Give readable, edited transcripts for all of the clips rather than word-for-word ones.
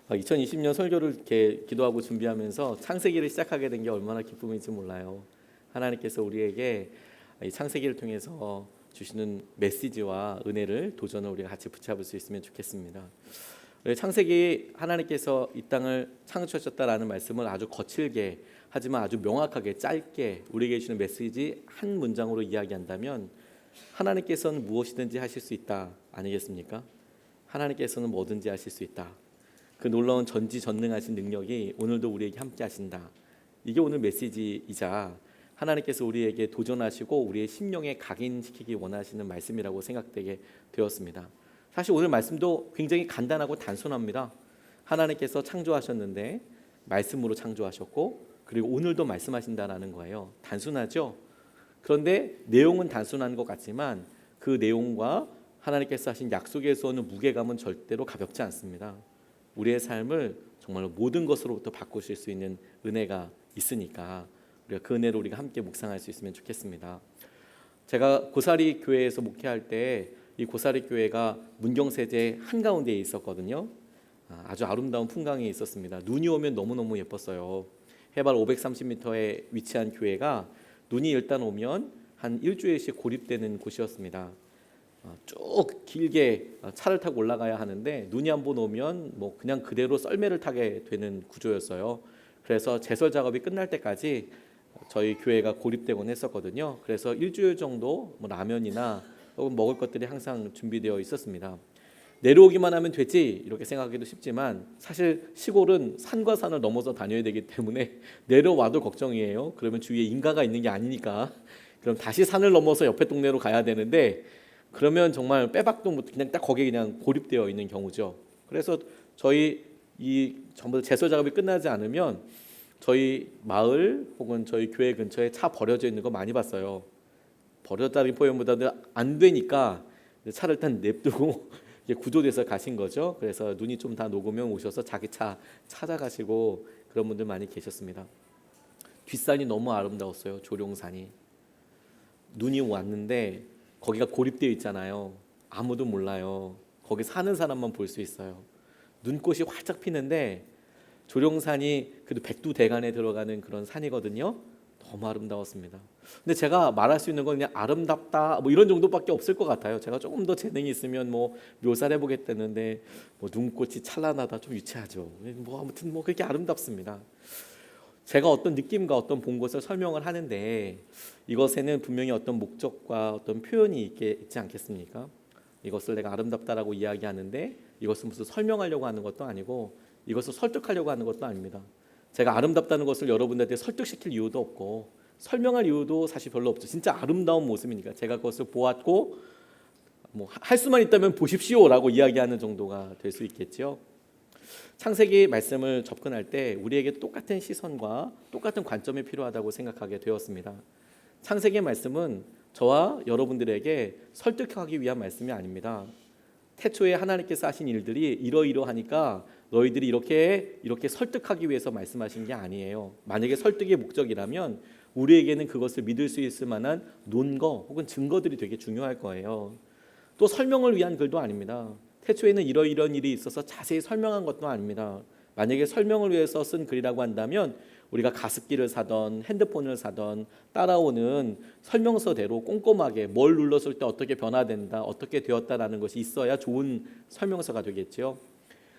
2020년 설교를 이렇게 기도하고 준비하면서 창세기를 시작하게 된 게 얼마나 기쁨인지 몰라요. 하나님께서 우리에게 이 창세기를 통해서 주시는 메시지와 은혜를 도전을 우리가 같이 붙잡을 수 있으면 좋겠습니다. 창세기 하나님께서 이 땅을 창조하셨다라는 말씀을 아주 거칠게 하지만 아주 명확하게 짧게 우리에게 주시는 메시지 한 문장으로 이야기한다면 하나님께서는 무엇이든지 하실 수 있다 아니겠습니까? 하나님께서는 뭐든지 하실 수 있다. 그 놀라운 전지전능하신 능력이 오늘도 우리에게 함께 하신다. 이게 오늘 메시지이자 하나님께서 우리에게 도전하시고 우리의 심령에 각인시키기 원하시는 말씀이라고 생각되게 되었습니다. 사실 오늘 말씀도 굉장히 간단하고 단순합니다. 하나님께서 창조하셨는데 말씀으로 창조하셨고 그리고 오늘도 말씀하신다라는 거예요. 단순하죠? 그런데 내용은 단순한 것 같지만 그 내용과 하나님께서 하신 약속에서 오는 무게감은 절대로 가볍지 않습니다. 우리의 삶을 정말로 모든 것으로부터 바꾸실 수 있는 은혜가 있으니까 우리가 그 은혜로 우리가 함께 묵상할 수 있으면 좋겠습니다. 제가 고사리 교회에서 목회할 때 이 고사리 교회가 문경세제 한가운데에 있었거든요. 아주 아름다운 풍광이 있었습니다. 눈이 오면 너무너무 예뻤어요. 해발 530m에 위치한 교회가 눈이 일단 오면 한 일주일씩 고립되는 곳이었습니다. 쭉 길게 차를 타고 올라가야 하는데 눈이 한 번 오면 뭐 그냥 그대로 썰매를 타게 되는 구조였어요. 그래서 제설 작업이 끝날 때까지 저희 교회가 고립되곤 했었거든요. 그래서 일주일 정도 뭐 라면이나 혹은 먹을 것들이 항상 준비되어 있었습니다. 내려오기만 하면 되지 이렇게 생각하기도 쉽지만 사실 시골은 산과 산을 넘어서 다녀야 되기 때문에 내려와도 걱정이에요. 그러면 주위에 인가가 있는 게 아니니까 그럼 다시 산을 넘어서 옆에 동네로 가야 되는데 그러면 정말 빼박도 못 그냥 딱 거기에 그냥 고립되어 있는 경우죠. 그래서 저희 이 전부 제설 작업이 끝나지 않으면 저희 마을 혹은 저희 교회 근처에 차 버려져 있는 거 많이 봤어요. 버렸다는 표현보다는 안 되니까 차를 일단 냅두고 구조돼서 가신 거죠. 그래서 눈이 좀 다 녹으면 오셔서 자기 차 찾아가시고 그런 분들 많이 계셨습니다. 뒷산이 너무 아름다웠어요. 조룡산이. 눈이 왔는데 거기가 고립되어 있잖아요. 아무도 몰라요. 거기 사는 사람만 볼 수 있어요. 눈꽃이 활짝 피는데 조룡산이 그래도 백두대간에 들어가는 그런 산이거든요. 너무 아름다웠습니다. 근데 제가 말할 수 있는 건 그냥 아름답다 뭐 이런 정도밖에 없을 것 같아요. 제가 조금 더 재능이 있으면 뭐 묘사를 해보겠다는데 뭐 눈꽃이 찬란하다 좀 유치하죠. 뭐 아무튼 뭐 그렇게 아름답습니다. 제가 어떤 느낌과 어떤 본 것을 설명을 하는데 이것에는 분명히 어떤 목적과 어떤 표현이 있지 않겠습니까? 이것을 내가 아름답다라고 이야기하는데 이것은 무슨 설명하려고 하는 것도 아니고 이것을 설득하려고 하는 것도 아닙니다. 제가 아름답다는 것을 여러분들한테 설득시킬 이유도 없고 설명할 이유도 사실 별로 없죠. 진짜 아름다운 모습이니까 제가 그것을 보았고 뭐 할 수만 있다면 보십시오라고 이야기하는 정도가 될 수 있겠죠. 창세기 말씀을 접근할 때 우리에게 똑같은 시선과 똑같은 관점이 필요하다고 생각하게 되었습니다. 창세기 말씀은 저와 여러분들에게 설득하기 위한 말씀이 아닙니다. 태초에 하나님께서 하신 일들이 이러이러하니까 너희들이 이렇게 설득하기 위해서 말씀하신 게 아니에요. 만약에 설득의 목적이라면 우리에게는 그것을 믿을 수 있을 만한 논거 혹은 증거들이 되게 중요할 거예요. 또 설명을 위한 글도 아닙니다. 태초에는 이러이러한 일이 있어서 자세히 설명한 것도 아닙니다. 만약에 설명을 위해서 쓴 글이라고 한다면 우리가 가습기를 사던 핸드폰을 사던 따라오는 설명서대로 꼼꼼하게 뭘 눌렀을 때 어떻게 변화된다, 어떻게 되었다라는 것이 있어야 좋은 설명서가 되겠죠.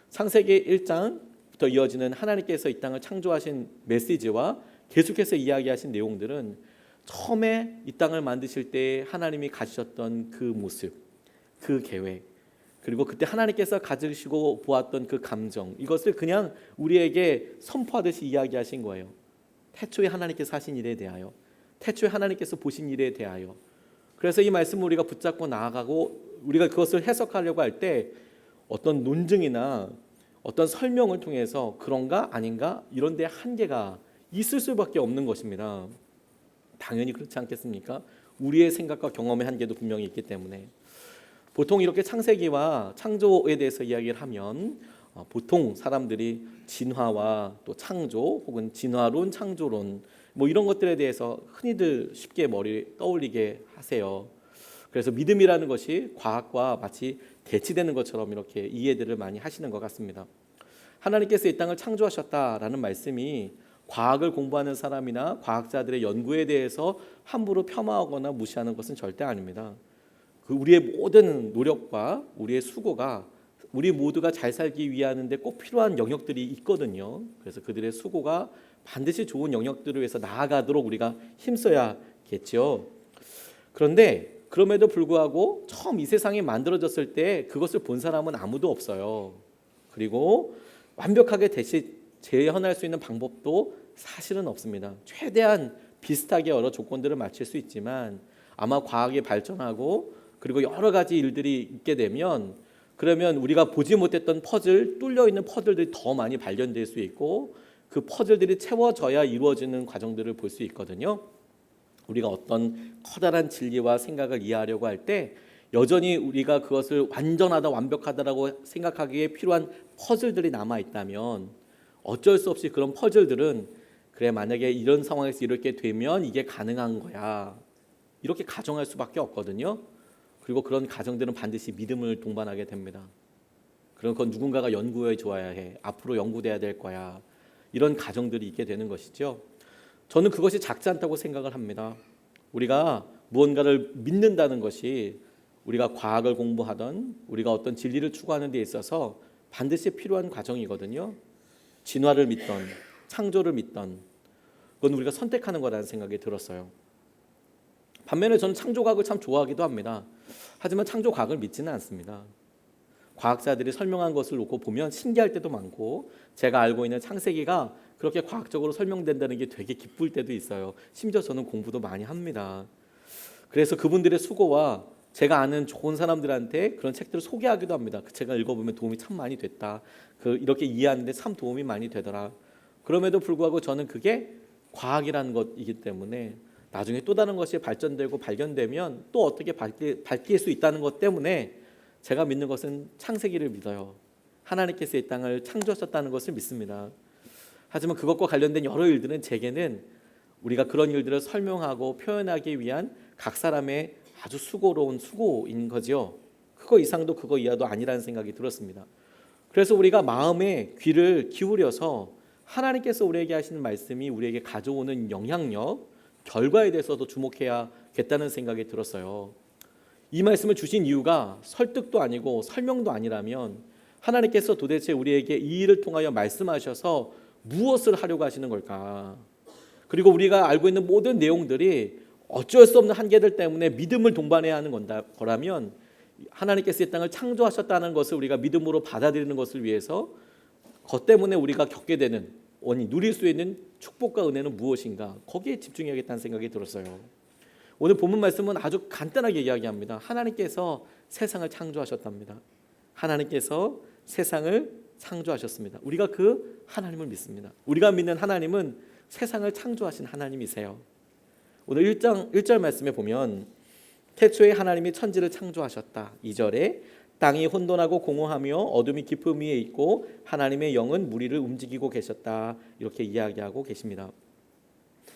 창세기 1장부터 이어지는 하나님께서 이 땅을 창조하신 메시지와 계속해서 이야기하신 내용들은 처음에 이 땅을 만드실 때 하나님이 가지셨던 그 모습, 그 계획, 그리고 그때 하나님께서 가지시고 보았던 그 감정, 이것을 그냥 우리에게 선포하듯이 이야기하신 거예요. 태초에 하나님께서 하신 일에 대하여, 태초에 하나님께서 보신 일에 대하여. 그래서 이 말씀을 우리가 붙잡고 나아가고 우리가 그것을 해석하려고 할 때 어떤 논증이나 어떤 설명을 통해서 그런가 아닌가 이런 데 한계가 있을 수밖에 없는 것입니다. 당연히 그렇지 않겠습니까? 우리의 생각과 경험의 한계도 분명히 있기 때문에 보통 이렇게 창세기와 창조에 대해서 이야기를 하면 보통 사람들이 진화와 또 창조 혹은 진화론, 창조론 뭐 이런 것들에 대해서 흔히들 쉽게 머리 떠올리게 하세요. 그래서 믿음이라는 것이 과학과 마치 대치되는 것처럼 이렇게 이해들을 많이 하시는 것 같습니다. 하나님께서 이 땅을 창조하셨다라는 말씀이 과학을 공부하는 사람이나 과학자들의 연구에 대해서 함부로 폄하하거나 무시하는 것은 절대 아닙니다. 그 우리의 모든 노력과 우리의 수고가 우리 모두가 잘 살기 위하는데 꼭 필요한 영역들이 있거든요. 그래서 그들의 수고가 반드시 좋은 영역들을 위해서 나아가도록 우리가 힘써야겠죠. 그런데 그럼에도 불구하고 처음 이 세상이 만들어졌을 때 그것을 본 사람은 아무도 없어요. 그리고 완벽하게 재현할 수 있는 방법도 사실은 없습니다. 최대한 비슷하게 여러 조건들을 맞출 수 있지만 아마 과학이 발전하고 그리고 여러 가지 일들이 있게 되면 그러면 우리가 보지 못했던 퍼즐, 뚫려 있는 퍼즐들이 더 많이 발견될 수 있고 그 퍼즐들이 채워져야 이루어지는 과정들을 볼 수 있거든요. 우리가 어떤 커다란 진리와 생각을 이해하려고 할 때 여전히 우리가 그것을 완전하다, 완벽하다라고 생각하기에 필요한 퍼즐들이 남아 있다면 어쩔 수 없이 그런 퍼즐들은 그래 만약에 이런 상황에서 이렇게 되면 이게 가능한 거야 이렇게 가정할 수밖에 없거든요. 그리고 그런 가정들은 반드시 믿음을 동반하게 됩니다. 그런 건 누군가가 연구해 줘야 해. 앞으로 연구돼야 될 거야. 이런 가정들이 있게 되는 것이죠. 저는 그것이 작지 않다고 생각을 합니다. 우리가 무언가를 믿는다는 것이 우리가 과학을 공부하던 우리가 어떤 진리를 추구하는 데 있어서 반드시 필요한 과정이거든요. 진화를 믿던 창조를 믿던 그건 우리가 선택하는 거라는 생각이 들었어요. 반면에 저는 창조과학을 참 좋아하기도 합니다. 하지만 창조과학을 믿지는 않습니다. 과학자들이 설명한 것을 놓고 보면 신기할 때도 많고 제가 알고 있는 창세기가 그렇게 과학적으로 설명된다는 게 되게 기쁠 때도 있어요. 심지어 저는 공부도 많이 합니다. 그래서 그분들의 수고와 제가 아는 좋은 사람들한테 그런 책들을 소개하기도 합니다. 그 책을 읽어보면 도움이 참 많이 됐다. 이렇게 이해하는데 참 도움이 많이 되더라. 그럼에도 불구하고 저는 그게 과학이라는 것이기 때문에 나중에 또 다른 것이 발전되고 발견되면 또 어떻게 밝힐 수 있다는 것 때문에 제가 믿는 것은 창세기를 믿어요. 하나님께서 이 땅을 창조하셨다는 것을 믿습니다. 하지만 그것과 관련된 여러 일들은 제게는 우리가 그런 일들을 설명하고 표현하기 위한 각 사람의 아주 수고로운 수고인 거지요. 그거 이상도 그거 이하도 아니라는 생각이 들었습니다. 그래서 우리가 마음의 귀를 기울여서 하나님께서 우리에게 하시는 말씀이 우리에게 가져오는 영향력, 결과에 대해서도 주목해야겠다는 생각이 들었어요. 이 말씀을 주신 이유가 설득도 아니고 설명도 아니라면 하나님께서 도대체 우리에게 이 일을 통하여 말씀하셔서 무엇을 하려고 하시는 걸까? 그리고 우리가 알고 있는 모든 내용들이 어쩔 수 없는 한계들 때문에 믿음을 동반해야 하는 거라면 하나님께서 이 땅을 창조하셨다는 것을 우리가 믿음으로 받아들이는 것을 위해서 그것 때문에 우리가 겪게 되는 누릴 수 있는 축복과 은혜는 무엇인가? 거기에 집중해야겠다는 생각이 들었어요. 오늘 본문 말씀은 아주 간단하게 이야기합니다. 하나님께서 세상을 창조하셨답니다. 하나님께서 세상을 창조하셨습니다. 우리가 그 하나님을 믿습니다. 우리가 믿는 하나님은 세상을 창조하신 하나님이세요. 오늘 1절 말씀에 보면 태초에 하나님이 천지를 창조하셨다. 2절에 땅이 혼돈하고 공허하며 어둠이 깊음 위에 있고 하나님의 영은 무리를 움직이고 계셨다. 이렇게 이야기하고 계십니다.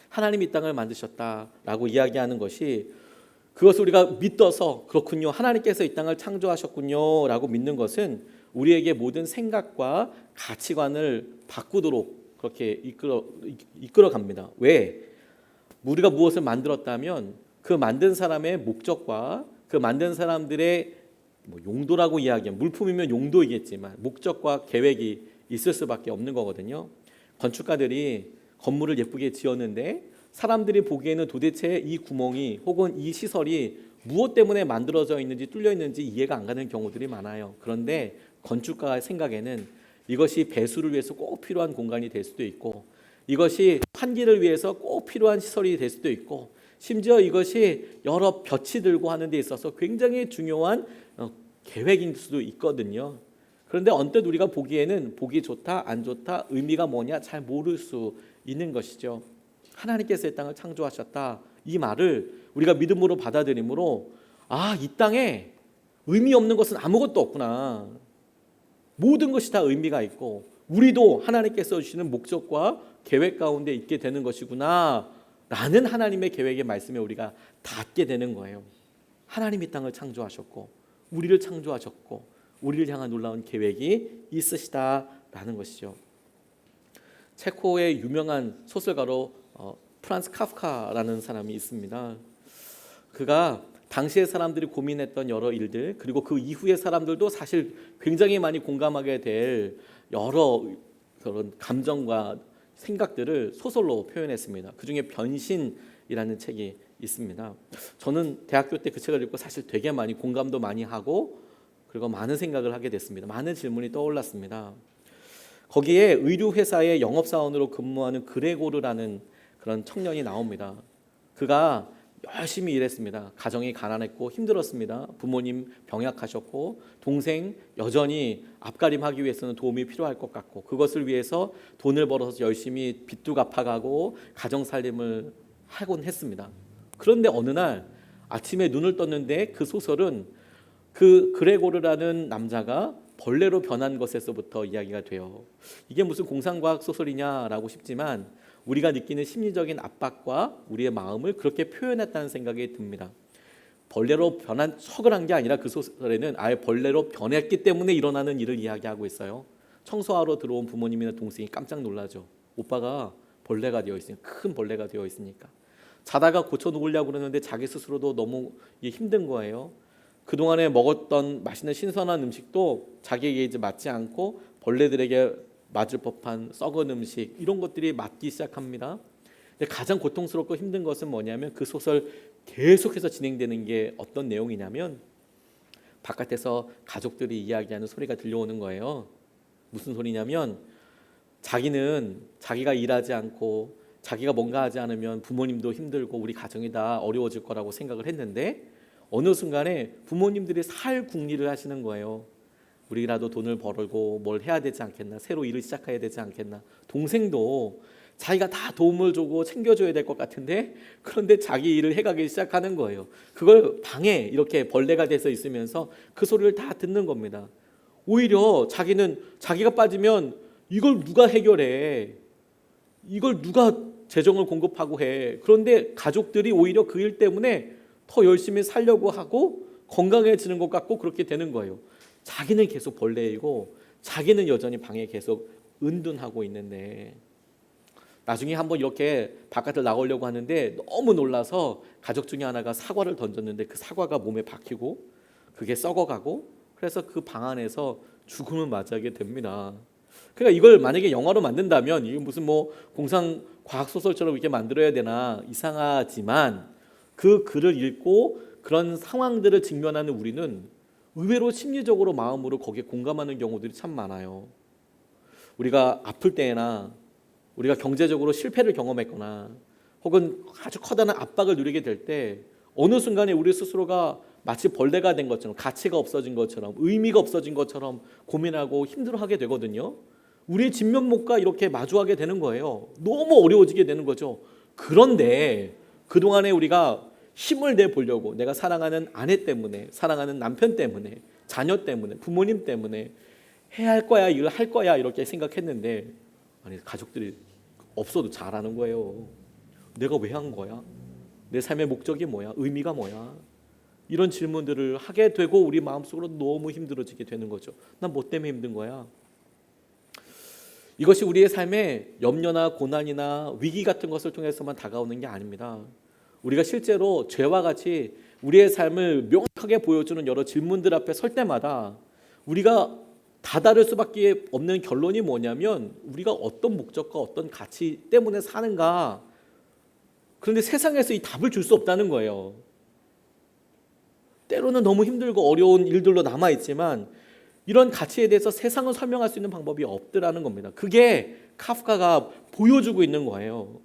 하나님이 이 땅을 만드셨다라고 이야기하는 것이 그것을 우리가 믿어서 그렇군요. 하나님께서 이 땅을 창조하셨군요 라고 믿는 것은 우리에게 모든 생각과 가치관을 바꾸도록 그렇게 이끌어 갑니다. 왜? 우리가 무엇을 만들었다면 그 만든 사람의 목적과 그 만든 사람들의 용도라고 이야기하면 물품이면 용도이겠지만 목적과 계획이 있을 수밖에 없는 거거든요. 건축가들이 건물을 예쁘게 지었는데 사람들이 보기에는 도대체 이 구멍이 혹은 이 시설이 무엇 때문에 만들어져 있는지 뚫려 있는지 이해가 안 가는 경우들이 많아요. 그런데 건축가의 생각에는 이것이 배수를 위해서 꼭 필요한 공간이 될 수도 있고 이것이 환기를 위해서 꼭 필요한 시설이 될 수도 있고 심지어 이것이 여러 볕이 들고 하는 데 있어서 굉장히 중요한 계획일 수도 있거든요. 그런데 언뜻 우리가 보기에는 보기 좋다 안 좋다 의미가 뭐냐 잘 모를 수 있는 것이죠. 하나님께서 이 땅을 창조하셨다. 이 말을 우리가 믿음으로 받아들이므로 이 땅에 의미 없는 것은 아무것도 없구나. 모든 것이 다 의미가 있고 우리도 하나님께서 주시는 목적과 계획 가운데 있게 되는 것이구나 라는 하나님의 계획의 말씀에 우리가 닿게 되는 거예요. 하나님이 이 땅을 창조하셨고 우리를 창조하셨고 우리를 향한 놀라운 계획이 있으시다 라는 것이죠. 체코의 유명한 소설가로 프란츠 카프카라는 사람이 있습니다. 그가 당시의 사람들이 고민했던 여러 일들, 그리고 그 이후의 사람들도 사실 굉장히 많이 공감하게 될 여러 그런 감정과 생각들을 소설로 표현했습니다. 그중에 변신이라는 책이 있습니다. 저는 대학교 때 그 책을 읽고 사실 되게 많이 공감도 많이 하고, 그리고 많은 생각을 하게 됐습니다. 많은 질문이 떠올랐습니다. 거기에 의류회사의 영업사원으로 근무하는 그레고르라는 그런 청년이 나옵니다. 그가 열심히 일했습니다. 가정이 가난했고 힘들었습니다. 부모님 병약하셨고 동생 여전히 앞가림하기 위해서는 도움이 필요할 것 같고, 그것을 위해서 돈을 벌어서 열심히 빚도 갚아가고 가정 살림을 하곤 했습니다. 그런데 어느 날 아침에 눈을 떴는데 그 소설은 그 그레고르라는 남자가 벌레로 변한 것에서부터 이야기가 돼요. 이게 무슨 공상과학 소설이냐라고 싶지만 우리가 느끼는 심리적인 압박과 우리의 마음을 그렇게 표현했다는 생각이 듭니다. 벌레로 변한 척을 한 게 아니라 그 소설에는 아예 벌레로 변했기 때문에 일어나는 일을 이야기하고 있어요. 청소하러 들어온 부모님이나 동생이 깜짝 놀라죠. 오빠가 벌레가 되어 있으니까, 큰 벌레가 되어 있으니까. 자다가 고쳐놓으려고 그러는데 자기 스스로도 너무 힘든 거예요. 그동안에 먹었던 맛있는 신선한 음식도 자기에게 이제 맞지 않고 벌레들에게 맞을 법한 썩은 음식, 이런 것들이 맞기 시작합니다. 근데 가장 고통스럽고 힘든 것은 뭐냐면 그 소설 계속해서 진행되는 게 어떤 내용이냐면 바깥에서 가족들이 이야기하는 소리가 들려오는 거예요. 무슨 소리냐면 자기는 자기가 일하지 않고 자기가 뭔가 하지 않으면 부모님도 힘들고 우리 가정이 다 어려워질 거라고 생각을 했는데 어느 순간에 부모님들이 살 궁리를 하시는 거예요. 우리라도 돈을 벌고 뭘 해야 되지 않겠나, 새로 일을 시작해야 되지 않겠나. 동생도 자기가 다 도움을 주고 챙겨줘야 될 것 같은데, 그런데 자기 일을 해가기 시작하는 거예요. 그걸 방에 이렇게 벌레가 돼서 있으면서 그 소리를 다 듣는 겁니다. 오히려 자기는 자기가 빠지면 이걸 누가 해결해, 이걸 누가 재정을 공급하고 해. 그런데 가족들이 오히려 그 일 때문에 더 열심히 살려고 하고 건강해지는 것 같고 그렇게 되는 거예요. 자기는 계속 벌레이고 자기는 여전히 방에 계속 은둔하고 있는데, 나중에 한번 이렇게 바깥을 나오려고 하는데 너무 놀라서 가족 중에 하나가 사과를 던졌는데 그 사과가 몸에 박히고 그게 썩어가고, 그래서 그 방 안에서 죽음을 맞이하게 됩니다. 그러니까 이걸 만약에 영화로 만든다면 이게 무슨 뭐 공상 과학 소설처럼 이렇게 만들어야 되나 이상하지만, 그 글을 읽고 그런 상황들을 직면하는 우리는 의외로 심리적으로 마음으로 거기에 공감하는 경우들이 참 많아요. 우리가 아플 때나 우리가 경제적으로 실패를 경험했거나 혹은 아주 커다란 압박을 누리게 될 때 어느 순간에 우리 스스로가 마치 벌레가 된 것처럼, 가치가 없어진 것처럼, 의미가 없어진 것처럼 고민하고 힘들어하게 되거든요. 우리의 진면목과 이렇게 마주하게 되는 거예요. 너무 어려워지게 되는 거죠. 그런데 그동안에 우리가 힘을 내보려고 내가 사랑하는 아내 때문에, 사랑하는 남편 때문에, 자녀 때문에, 부모님 때문에 해야 할 거야, 이걸 할 거야 이렇게 생각했는데, 아니 가족들이 없어도 잘하는 거예요. 내가 왜 한 거야? 내 삶의 목적이 뭐야? 의미가 뭐야? 이런 질문들을 하게 되고 우리 마음속으로 너무 힘들어지게 되는 거죠. 난 뭐 때문에 힘든 거야? 이것이 우리의 삶에 염려나 고난이나 위기 같은 것을 통해서만 다가오는 게 아닙니다. 우리가 실제로 죄와 같이 우리의 삶을 명확하게 보여주는 여러 질문들 앞에 설 때마다 우리가 다다를 수밖에 없는 결론이 뭐냐면 우리가 어떤 목적과 어떤 가치 때문에 사는가. 그런데 세상에서 이 답을 줄 수 없다는 거예요. 때로는 너무 힘들고 어려운 일들로 남아있지만 이런 가치에 대해서 세상을 설명할 수 있는 방법이 없더라는 겁니다. 그게 카프카가 보여주고 있는 거예요.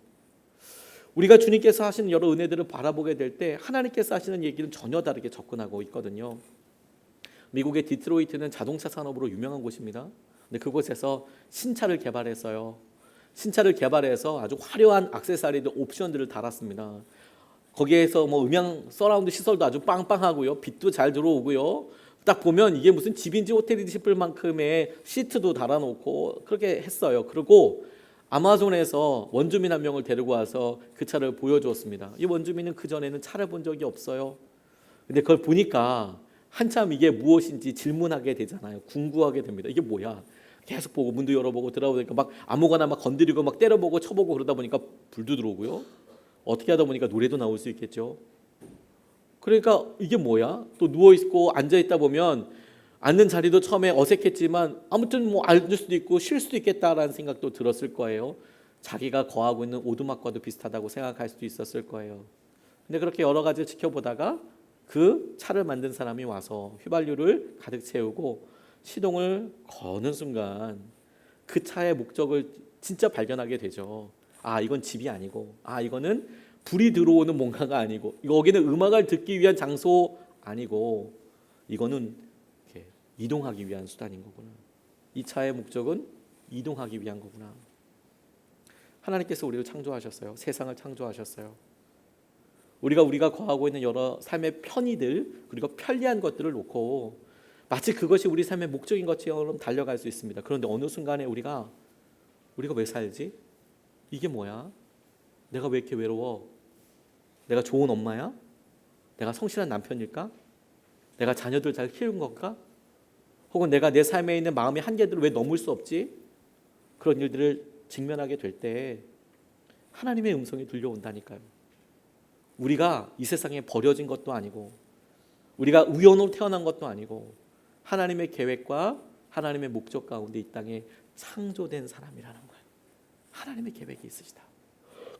우리가 주님께서 하시는 여러 은혜들을 바라보게 될 때 하나님께서 하시는 얘기는 전혀 다르게 접근하고 있거든요. 미국의 디트로이트는 자동차 산업으로 유명한 곳입니다. 근데 그곳에서 신차를 개발했어요. 신차를 개발해서 아주 화려한 액세서리들, 옵션들을 달았습니다. 거기에서 뭐 음향 서라운드 시설도 아주 빵빵하고요, 빛도 잘 들어오고요. 딱 보면 이게 무슨 집인지 호텔인지 싶을 만큼의 시트도 달아놓고 그렇게 했어요. 그리고 아마존에서 원주민 한 명을 데리고 와서 그 차를 보여주었습니다. 이 원주민은 그전에는 차를 본 적이 없어요. 근데 그걸 보니까 한참 이게 무엇인지 질문하게 되잖아요. 궁금하게 됩니다. 이게 뭐야? 계속 보고 문도 열어보고 들어보니까 막 아무거나 막 건드리고 막 때려보고 쳐보고 그러다 보니까 불도 들어오고요. 어떻게 하다 보니까 노래도 나올 수 있겠죠. 그러니까 이게 뭐야? 또 누워 있고 앉아 있다 보면 앉는 자리도 처음에 어색했지만 아무튼 뭐 앉을 수도 있고 쉴 수도 있겠다라는 생각도 들었을 거예요. 자기가 거하고 있는 오두막과도 비슷하다고 생각할 수도 있었을 거예요. 근데 그렇게 여러 가지를 지켜보다가 그 차를 만든 사람이 와서 휘발유를 가득 채우고 시동을 거는 순간 그 차의 목적을 진짜 발견하게 되죠. 아, 이건 집이 아니고, 아, 이거는 불이 들어오는 뭔가가 아니고, 여기는 음악을 듣기 위한 장소 아니고, 이거는 이렇게 이동하기 위한 수단인 거구나. 이 차의 목적은 이동하기 위한 거구나. 하나님께서 우리를 창조하셨어요. 세상을 창조하셨어요. 우리가 거하고 있는 여러 삶의 편의들 그리고 편리한 것들을 놓고 마치 그것이 우리 삶의 목적인 것처럼 달려갈 수 있습니다. 그런데 어느 순간에 우리가 왜 살지? 이게 뭐야? 내가 왜 이렇게 외로워? 내가 좋은 엄마야? 내가 성실한 남편일까? 내가 자녀들 잘 키운 건가? 혹은 내가 내 삶에 있는 마음의 한계들을 왜 넘을 수 없지? 그런 일들을 직면하게 될 때 하나님의 음성이 들려온다니까요. 우리가 이 세상에 버려진 것도 아니고 우리가 우연으로 태어난 것도 아니고 하나님의 계획과 하나님의 목적 가운데 이 땅에 창조된 사람이라는 거예요. 하나님의 계획이 있으시다.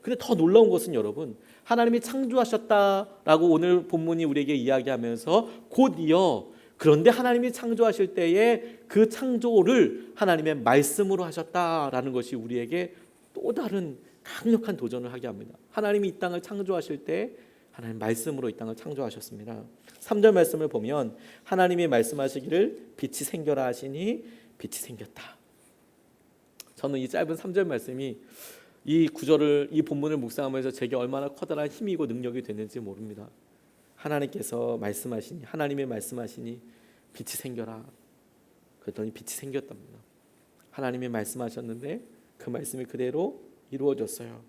근데 더 놀라운 것은 여러분, 하나님이 창조하셨다라고 오늘 본문이 우리에게 이야기하면서 곧이어 그런데 하나님이 창조하실 때에 그 창조를 하나님의 말씀으로 하셨다라는 것이 우리에게 또 다른 강력한 도전을 하게 합니다. 하나님이 이 땅을 창조하실 때 하나님 말씀으로 이 땅을 창조하셨습니다. 3절 말씀을 보면 하나님이 말씀하시기를 빛이 생겨라 하시니 빛이 생겼다. 저는 이 짧은 3절 말씀이 이 구절을 이 본문을 묵상하면서 제게 얼마나 커다란 힘이고 능력이 됐는지 모릅니다. 하나님께서 말씀하시니 하나님의 말씀하시니 빛이 생겨라. 그랬더니 빛이 생겼답니다. 하나님이 말씀하셨는데 그 말씀이 그대로 이루어졌어요.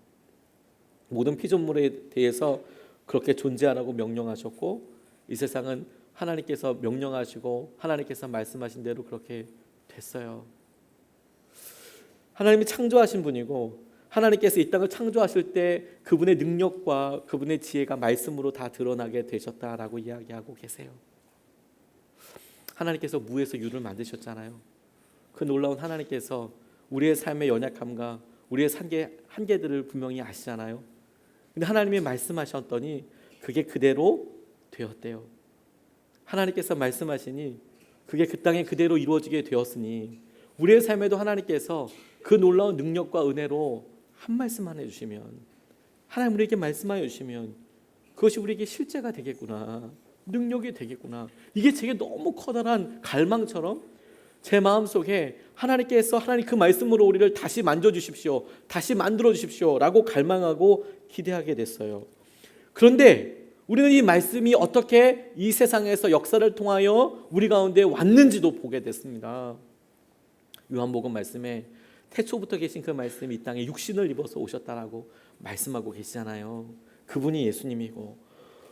모든 피조물에 대해서 그렇게 존재하라고 명령하셨고 이 세상은 하나님께서 명령하시고 하나님께서 말씀하신 대로 그렇게 됐어요. 하나님이 창조하신 분이고 하나님께서 이 땅을 창조하실 때 그분의 능력과 그분의 지혜가 말씀으로 다 드러나게 되셨다라고 이야기하고 계세요. 하나님께서 무에서 유를 만드셨잖아요. 그 놀라운 하나님께서 우리의 삶의 연약함과 우리의 한계들을 분명히 아시잖아요. 근데 하나님이 말씀하셨더니 그게 그대로 되었대요. 하나님께서 말씀하시니 그게 그 땅에 그대로 이루어지게 되었으니 우리의 삶에도 하나님께서 그 놀라운 능력과 은혜로 한 말씀만 해주시면, 하나님 우리에게 말씀하여 주시면 그것이 우리에게 실제가 되겠구나, 능력이 되겠구나. 이게 제게 너무 커다란 갈망처럼 제 마음속에 하나님께서 하나님 그 말씀으로 우리를 다시 만져주십시오, 다시 만들어주십시오 라고 갈망하고 기대하게 됐어요. 그런데 우리는 이 말씀이 어떻게 이 세상에서 역사를 통하여 우리 가운데 왔는지도 보게 됐습니다. 요한복음 말씀에 태초부터 계신 그 말씀이 이 땅에 육신을 입어서 오셨다라고 말씀하고 계시잖아요. 그분이 예수님이고,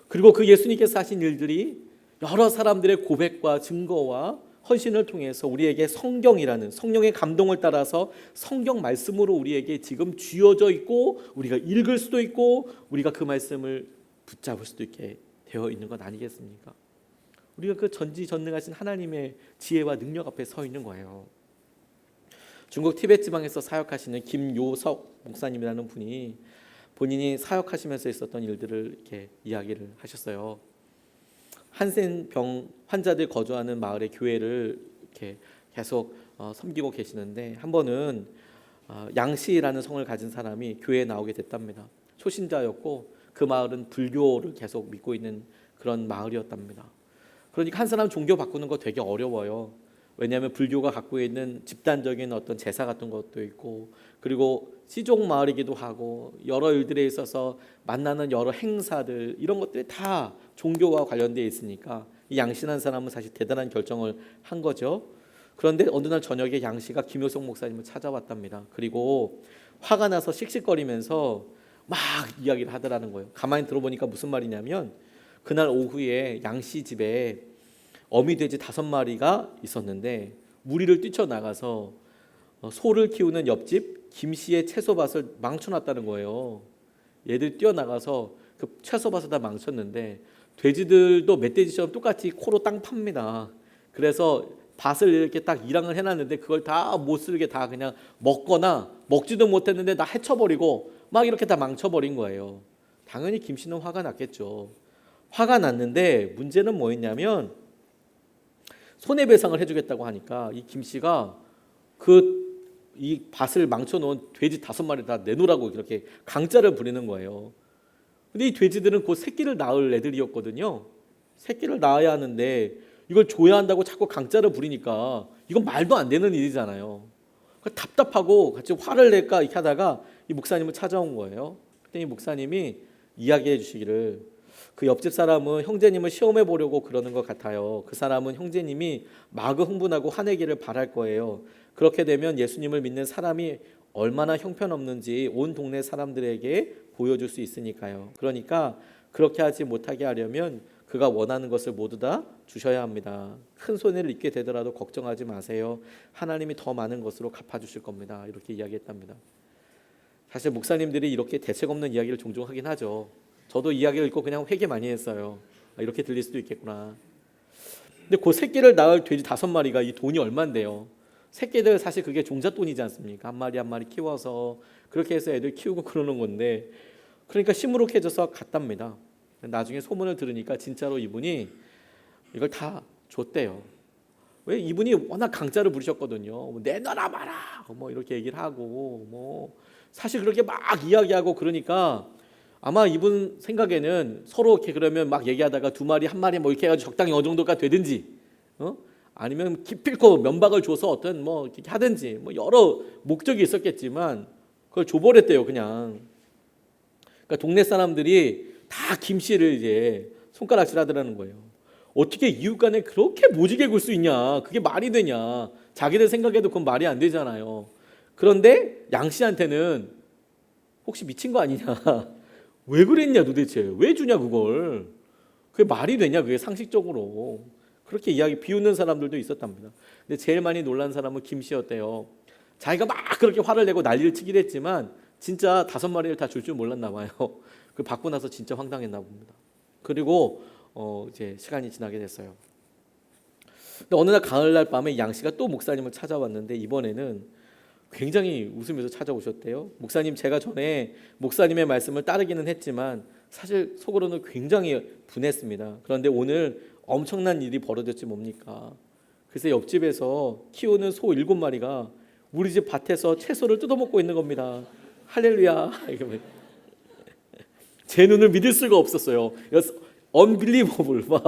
그리고 그 예수님께서 하신 일들이 여러 사람들의 고백과 증거와 헌신을 통해서 우리에게 성경이라는 성령의 감동을 따라서 성경 말씀으로 우리에게 지금 쥐어져 있고 우리가 읽을 수도 있고 우리가 그 말씀을 붙잡을 수도 있게 되어 있는 것 아니겠습니까? 우리가 그 전지전능하신 하나님의 지혜와 능력 앞에 서 있는 거예요. 중국 티베트 지방에서 사역하시는 김요석 목사님이라는 분이 본인이 사역하시면서 있었던 일들을 이렇게 이야기를 하셨어요. 한센병 환자들 거주하는 마을의 교회를 이렇게 계속 섬기고 계시는데 한 번은 양씨라는 성을 가진 사람이 교회에 나오게 됐답니다. 초신자였고 그 마을은 불교를 계속 믿고 있는 그런 마을이었답니다. 그러니까 한 사람 종교 바꾸는 거 되게 어려워요. 왜냐하면 불교가 갖고 있는 집단적인 어떤 제사 같은 것도 있고, 그리고 시족 마을이기도 하고 여러 일들에 있어서 만나는 여러 행사들 이런 것들이 다 종교와 관련되어 있으니까 이 양씨라는 사람은 사실 대단한 결정을 한 거죠. 그런데 어느 날 저녁에 양씨가 김효성 목사님을 찾아왔답니다. 그리고 화가 나서 씩씩거리면서 막 이야기를 하더라는 거예요. 가만히 들어보니까 무슨 말이냐면 그날 오후에 양씨 집에 어미돼지 5마리가 있었는데 무리를 뛰쳐나가서 소를 키우는 옆집 김씨의 채소밭을 망쳐놨다는 거예요. 얘들 뛰어나가서 그 채소밭을 다 망쳤는데 돼지들도 멧돼지처럼 똑같이 코로 땅 팝니다. 그래서 밭을 이렇게 딱 일항을 해놨는데 그걸 다 못 쓰게 다 그냥 먹거나 먹지도 못했는데 다 해쳐버리고 막 이렇게 다 망쳐버린 거예요. 당연히 김씨는 화가 났겠죠. 화가 났는데 문제는 뭐였냐면 손해배상을 해주겠다고 하니까 이 김씨가 이 밭을 망쳐놓은 돼지 5마리 다 내놓으라고 이렇게 강짜를 부리는 거예요. 근데 이 돼지들은 곧 새끼를 낳을 애들이었거든요. 새끼를 낳아야 하는데 이걸 줘야 한다고 자꾸 강짜를 부리니까 이건 말도 안 되는 일이잖아요. 답답하고 같이 화를 낼까 이렇게 하다가 이 목사님을 찾아온 거예요. 그때 이 목사님이 이야기해 주시기를 그 옆집 사람은 형제님을 시험해 보려고 그러는 것 같아요. 그 사람은 형제님이 마구 흥분하고 화내기를 바랄 거예요. 그렇게 되면 예수님을 믿는 사람이 얼마나 형편없는지 온 동네 사람들에게 보여줄 수 있으니까요. 그러니까 그렇게 하지 못하게 하려면 그가 원하는 것을 모두 다 주셔야 합니다. 큰 손해를 입게 되더라도 걱정하지 마세요. 하나님이 더 많은 것으로 갚아주실 겁니다. 이렇게 이야기했답니다. 사실 목사님들이 이렇게 대책 없는 이야기를 종종 하긴 하죠. 저도 이야기를 읽고 그냥 회개 많이 했어요. 이렇게 들릴 수도 있겠구나. 근데 그 새끼를 낳을 돼지 5마리가 이 돈이 얼만데요. 새끼들 사실 그게 종잣돈이지 않습니까? 한 마리 한 마리 키워서 그렇게 해서 애들 키우고 그러는 건데 그러니까 시무룩해져서 갔답니다. 나중에 소문을 들으니까 진짜로 이분이 이걸 다 줬대요. 왜 이분이 워낙 강짜를 부르셨거든요. 뭐 내놔라 마라 뭐 이렇게 얘기를 하고 뭐 사실 그렇게 막 이야기하고 그러니까 아마 이분 생각에는 서로 이렇게 그러면 막 얘기하다가 2마리 1마리 뭐 이렇게 해가지고 적당히 어느 정도가 되든지 아니면 기필코 면박을 줘서 어떤 뭐 이렇게 하든지 뭐 여러 목적이 있었겠지만 그걸 줘버렸대요 그냥. 그러니까 동네 사람들이 다 김씨를 이제 손가락질하더라는 거예요. 어떻게 이웃간에 그렇게 모지게 굴 수 있냐? 그게 말이 되냐? 자기들 생각에도 그건 말이 안 되잖아요. 그런데 양 씨한테는 혹시 미친 거 아니냐? 왜 그랬냐 도대체? 왜 주냐 그걸? 그게 말이 되냐? 그게 상식적으로. 그렇게 비웃는 사람들도 있었답니다. 근데 제일 많이 놀란 사람은 김 씨였대요. 자기가 막 그렇게 화를 내고 난리를 치긴 했지만 진짜 5마리를 다 줄 줄 몰랐나 봐요. 그 받고 나서 진짜 황당했나 봅니다. 그리고 이제 시간이 지나게 됐어요. 근데 어느 날 가을날 밤에 양 씨가 또 목사님을 찾아왔는데 이번에는 굉장히 웃으면서 찾아오셨대요. 목사님, 제가 전에 목사님의 말씀을 따르기는 했지만 사실 속으로는 굉장히 분했습니다. 그런데 오늘 엄청난 일이 벌어졌지 뭡니까? 그래서 옆집에서 키우는 소 7마리가 우리 집 밭에서 채소를 뜯어먹고 있는 겁니다. 할렐루야. 제 눈을 믿을 수가 없었어요. unbelievable. 와,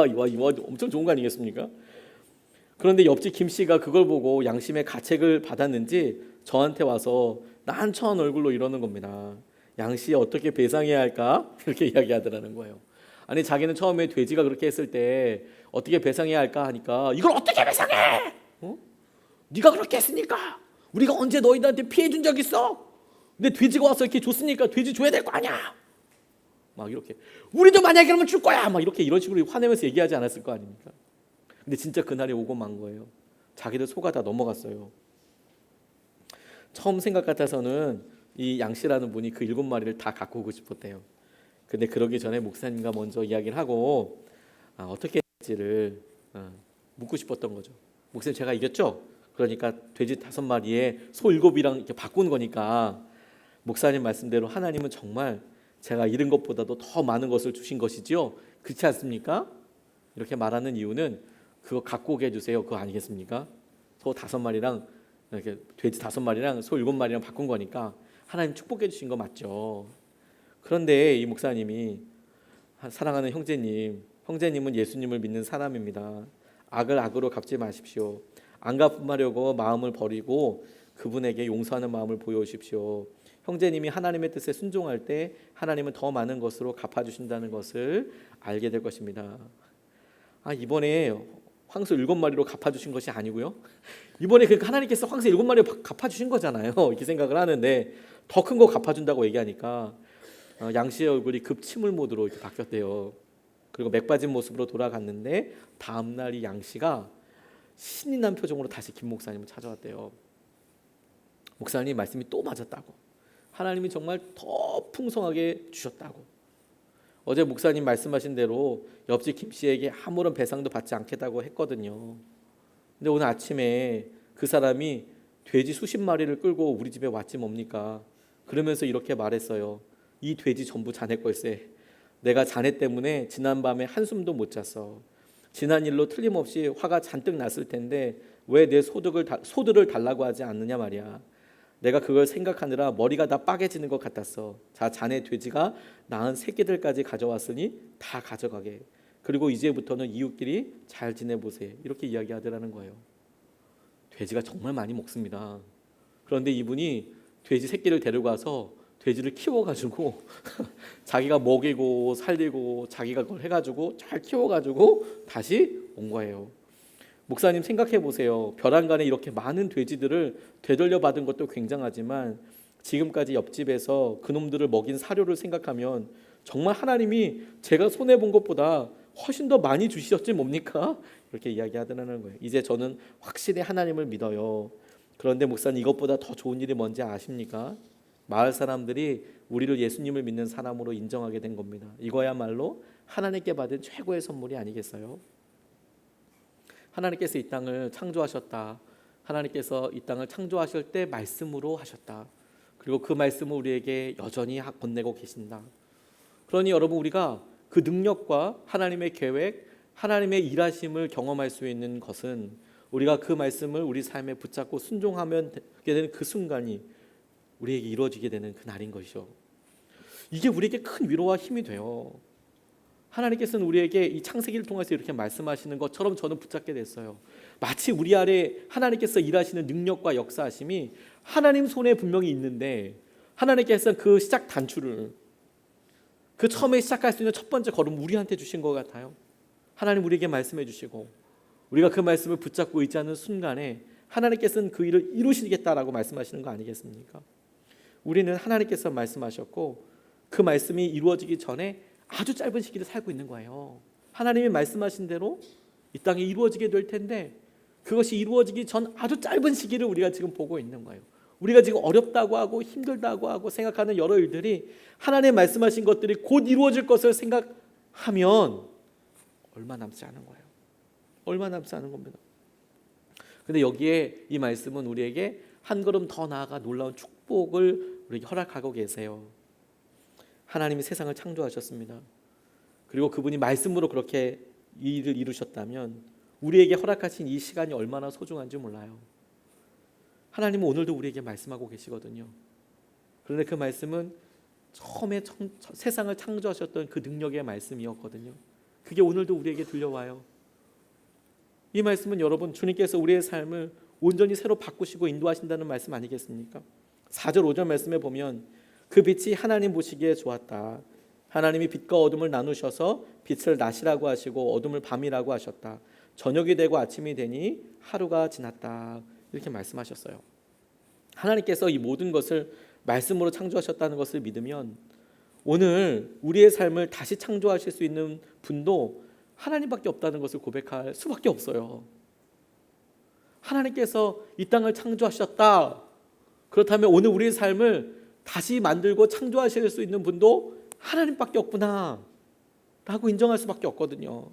엄청 좋은 거 아니겠습니까? 그런데 옆집 김 씨가 그걸 보고 양심의 가책을 받았는지 저한테 와서 난처한 얼굴로 이러는 겁니다. 양 씨 어떻게 배상해야 할까? 이렇게 이야기하더라는 거예요. 아니 자기는 처음에 돼지가 그렇게 했을 때 어떻게 배상해야 할까 하니까 이걸 어떻게 배상해? 네가 그렇게 했으니까 우리가 언제 너희들한테 피해 준 적 있어? 근데 돼지가 와서 이렇게 줬으니까 돼지 줘야 될 거 아니야. 막 이렇게 우리도 만약에 그러면 줄 거야. 막 이런 식으로 화내면서 얘기하지 않았을 거 아닙니까? 근데 진짜 그날이 오고 만 거예요. 자기들 소가 다 넘어갔어요. 처음 생각 같아서는 이 양 씨라는 분이 그 7마리를 다 갖고 오고 싶었대요. 근데 그러기 전에 목사님과 먼저 이야기를 하고 어떻게 할지를 묻고 싶었던 거죠. 목사님 제가 이겼죠? 그러니까 돼지 5마리에 소 7이랑 이렇게 바꾼 거니까 목사님 말씀대로 하나님은 정말 제가 잃은 것보다도 더 많은 것을 주신 것이지요. 그렇지 않습니까? 이렇게 말하는 이유는 그거 갖고 오게 해주세요. 그거 아니겠습니까? 소 5마리랑 이렇게 돼지 5마리랑 소 7마리랑 바꾼 거니까 하나님 축복해 주신 거 맞죠? 그런데 이 목사님이 사랑하는 형제님은 예수님을 믿는 사람입니다. 악을 악으로 갚지 마십시오. 안 갚으려고 마음을 버리고 그분에게 용서하는 마음을 보여주십시오. 형제님이 하나님의 뜻에 순종할 때 하나님은 더 많은 것으로 갚아주신다는 것을 알게 될 것입니다. 이번에 황소 7마리로 갚아주신 것이 아니고요. 이번에 하나님께서 황소 7마리로 갚아주신 거잖아요. 이렇게 생각을 하는데 더 큰 거 갚아준다고 얘기하니까 양 씨의 얼굴이 급침울 모드로 이렇게 바뀌었대요. 그리고 맥 빠진 모습으로 돌아갔는데 다음 날 이 양 씨가 신이 난 표정으로 다시 김 목사님을 찾아왔대요. 목사님 말씀이 또 맞았다고. 하나님이 정말 더 풍성하게 주셨다고. 어제 목사님 말씀하신 대로 옆집 김 씨에게 아무런 배상도 받지 않겠다고 했거든요. 근데 오늘 아침에 그 사람이 돼지 수십 마리를 끌고 우리 집에 왔지 뭡니까? 그러면서 이렇게 말했어요. 이 돼지 전부 자네 걸세. 내가 자네 때문에 지난밤에 한숨도 못 잤어. 지난 일로 틀림없이 화가 잔뜩 났을 텐데 왜 내 소득을 달라고 하지 않느냐 말이야. 내가 그걸 생각하느라 머리가 다 빠개지는 것 같았어. 자, 자네 돼지가 낳은 새끼들까지 가져왔으니 다 가져가게. 그리고 이제부터는 이웃끼리 잘 지내보세. 이렇게 이야기하더라는 거예요. 돼지가 정말 많이 먹습니다. 그런데 이분이 돼지 새끼를 데려가서 돼지를 키워가지고 자기가 먹이고 살리고 자기가 그걸 해가지고 잘 키워가지고 다시 온 거예요. 목사님 생각해 보세요. 벼랑간에 이렇게 많은 돼지들을 되돌려 받은 것도 굉장하지만 지금까지 옆집에서 그놈들을 먹인 사료를 생각하면 정말 하나님이 제가 손해본 것보다 훨씬 더 많이 주셨지 뭡니까? 이렇게 이야기하더라는 거예요. 이제 저는 확실히 하나님을 믿어요. 그런데 목사님 이것보다 더 좋은 일이 뭔지 아십니까? 마을 사람들이 우리를 예수님을 믿는 사람으로 인정하게 된 겁니다. 이거야말로 하나님께 받은 최고의 선물이 아니겠어요? 하나님께서 이 땅을 창조하셨다. 하나님께서 이 땅을 창조하실 때 말씀으로 하셨다. 그리고 그 말씀을 우리에게 여전히 건네고 계신다. 그러니 여러분 우리가 그 능력과 하나님의 계획, 하나님의 일하심을 경험할 수 있는 것은 우리가 그 말씀을 우리 삶에 붙잡고 순종하면 되는 그 순간이 우리에게 이루어지게 되는 그 날인 것이죠. 이게 우리에게 큰 위로와 힘이 돼요. 하나님께서는 우리에게 이 창세기를 통해서 이렇게 말씀하시는 것처럼 저는 붙잡게 됐어요. 마치 우리 아래 하나님께서 일하시는 능력과 역사하심이 하나님 손에 분명히 있는데 하나님께서는 그 시작 단추를 그 처음에 시작할 수 있는 첫 번째 걸음 우리한테 주신 것 같아요. 하나님 우리에게 말씀해 주시고 우리가 그 말씀을 붙잡고 의지하는 순간에 하나님께서는 그 일을 이루시겠다라고 말씀하시는 거 아니겠습니까? 우리는 하나님께서 말씀하셨고 그 말씀이 이루어지기 전에 아주 짧은 시기를 살고 있는 거예요. 하나님이 말씀하신 대로 이 땅에 이루어지게 될 텐데 그것이 이루어지기 전 아주 짧은 시기를 우리가 지금 보고 있는 거예요. 우리가 지금 어렵다고 하고 힘들다고 하고 생각하는 여러 일들이 하나님 말씀하신 것들이 곧 이루어질 것을 생각하면 얼마 남지 않은 거예요. 얼마 남지 않은 겁니다. 근데 여기에 이 말씀은 우리에게 한 걸음 더 나아가 놀라운 축복을 우리에게 허락하고 계세요. 하나님이 세상을 창조하셨습니다. 그리고 그분이 말씀으로 그렇게 이 일을 이루셨다면 우리에게 허락하신 이 시간이 얼마나 소중한지 몰라요. 하나님은 오늘도 우리에게 말씀하고 계시거든요. 그런데 그 말씀은 처음에 세상을 창조하셨던 그 능력의 말씀이었거든요. 그게 오늘도 우리에게 들려와요. 이 말씀은 여러분 주님께서 우리의 삶을 온전히 새로 바꾸시고 인도하신다는 말씀 아니겠습니까? 4절 5절 말씀에 보면 그 빛이 하나님 보시기에 좋았다. 하나님이 빛과 어둠을 나누셔서 빛을 낮이라고 하시고 어둠을 밤이라고 하셨다. 저녁이 되고 아침이 되니 하루가 지났다. 이렇게 말씀하셨어요. 하나님께서 이 모든 것을 말씀으로 창조하셨다는 것을 믿으면 오늘 우리의 삶을 다시 창조하실 수 있는 분도 하나님밖에 없다는 것을 고백할 수밖에 없어요. 하나님께서 이 땅을 창조하셨다. 그렇다면 오늘 우리의 삶을 다시 만들고 창조하실 수 있는 분도 하나님밖에 없구나 라고 인정할 수밖에 없거든요.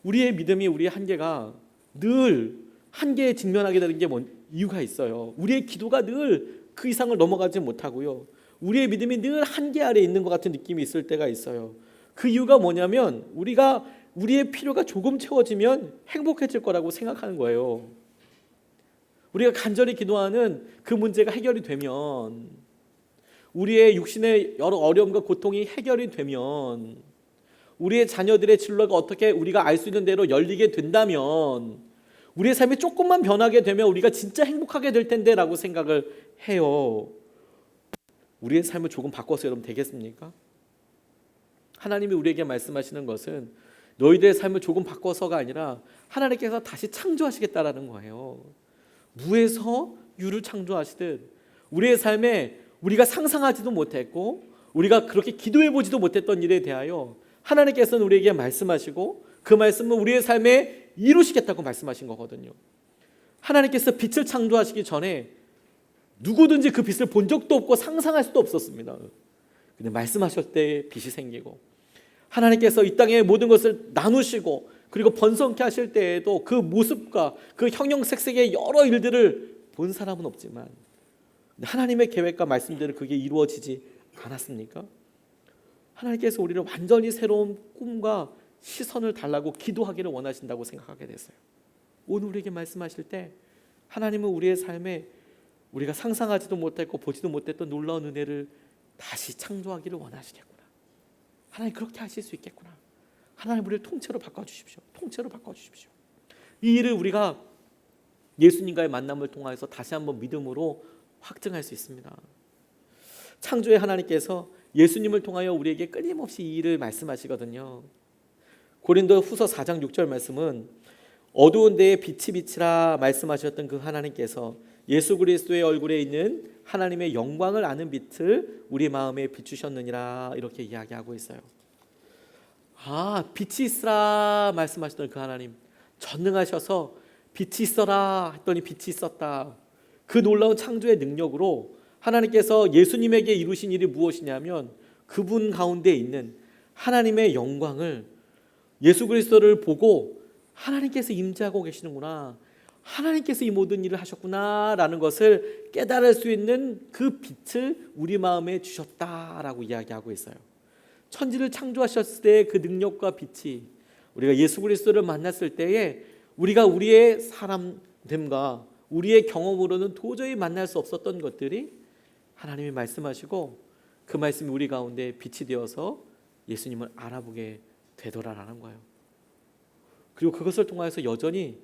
우리의 믿음이 우리의 한계가 늘 한계에 직면하게 되는 게 이유가 있어요. 우리의 기도가 늘 그 이상을 넘어가지 못하고요. 우리의 믿음이 늘 한계 아래에 있는 것 같은 느낌이 있을 때가 있어요. 그 이유가 뭐냐면 우리의 필요가 조금 채워지면 행복해질 거라고 생각하는 거예요. 우리가 간절히 기도하는 그 문제가 해결이 되면 우리의 육신의 여러 어려움과 고통이 해결이 되면 우리의 자녀들의 진로가 어떻게 우리가 알 수 있는 대로 열리게 된다면 우리의 삶이 조금만 변하게 되면 우리가 진짜 행복하게 될 텐데 라고 생각을 해요. 우리의 삶을 조금 바꿔서 여러분 되겠습니까? 하나님이 우리에게 말씀하시는 것은 너희들의 삶을 조금 바꿔서가 아니라 하나님께서 다시 창조하시겠다라는 거예요. 무에서 유를 창조하시듯 우리의 삶에 우리가 상상하지도 못했고 우리가 그렇게 기도해보지도 못했던 일에 대하여 하나님께서는 우리에게 말씀하시고 그 말씀은 우리의 삶에 이루시겠다고 말씀하신 거거든요. 하나님께서 빛을 창조하시기 전에 누구든지 그 빛을 본 적도 없고 상상할 수도 없었습니다. 근데 말씀하실 때 빛이 생기고 하나님께서 이 땅의 모든 것을 나누시고 그리고 번성케 하실 때에도 그 모습과 그 형형색색의 여러 일들을 본 사람은 없지만 하나님의 계획과 말씀대로 그게 이루어지지 않았습니까? 하나님께서 우리를 완전히 새로운 꿈과 시선을 달라고 기도하기를 원하신다고 생각하게 됐어요. 오늘 우리에게 말씀하실 때 하나님은 우리의 삶에 우리가 상상하지도 못했고 보지도 못했던 놀라운 은혜를 다시 창조하기를 원하시겠구나. 하나님 그렇게 하실 수 있겠구나. 하나님 우리를 통째로 바꿔주십시오. 통째로 바꿔주십시오. 이 일을 우리가 예수님과의 만남을 통해서 다시 한번 믿음으로 확증할 수 있습니다. 창조의 하나님께서 예수님을 통하여 우리에게 끊임없이 이 일을 말씀하시거든요. 고린도 후서 4장 6절 말씀은 어두운 데에 빛이 비치라 말씀하셨던 그 하나님께서 예수 그리스도의 얼굴에 있는 하나님의 영광을 아는 빛을 우리 마음에 비추셨느니라 이렇게 이야기하고 있어요. 빛이 있으라 말씀하셨던 그 하나님 전능하셔서 빛이 있어라 했더니 빛이 있었다. 그 놀라운 창조의 능력으로 하나님께서 예수님에게 이루신 일이 무엇이냐면 그분 가운데 있는 하나님의 영광을 예수 그리스도를 보고 하나님께서 임재하고 계시는구나, 하나님께서 이 모든 일을 하셨구나 라는 것을 깨달을 수 있는 그 빛을 우리 마음에 주셨다라고 이야기하고 있어요. 천지를 창조하셨을 때의 그 능력과 빛이 우리가 예수 그리스도를 만났을 때에 우리가 우리의 사람됨과 우리의 경험으로는 도저히 만날 수 없었던 것들이 하나님이 말씀하시고 그 말씀이 우리 가운데 빛이 되어서 예수님을 알아보게 되더라라는 거예요. 그리고 그것을 통해서 여전히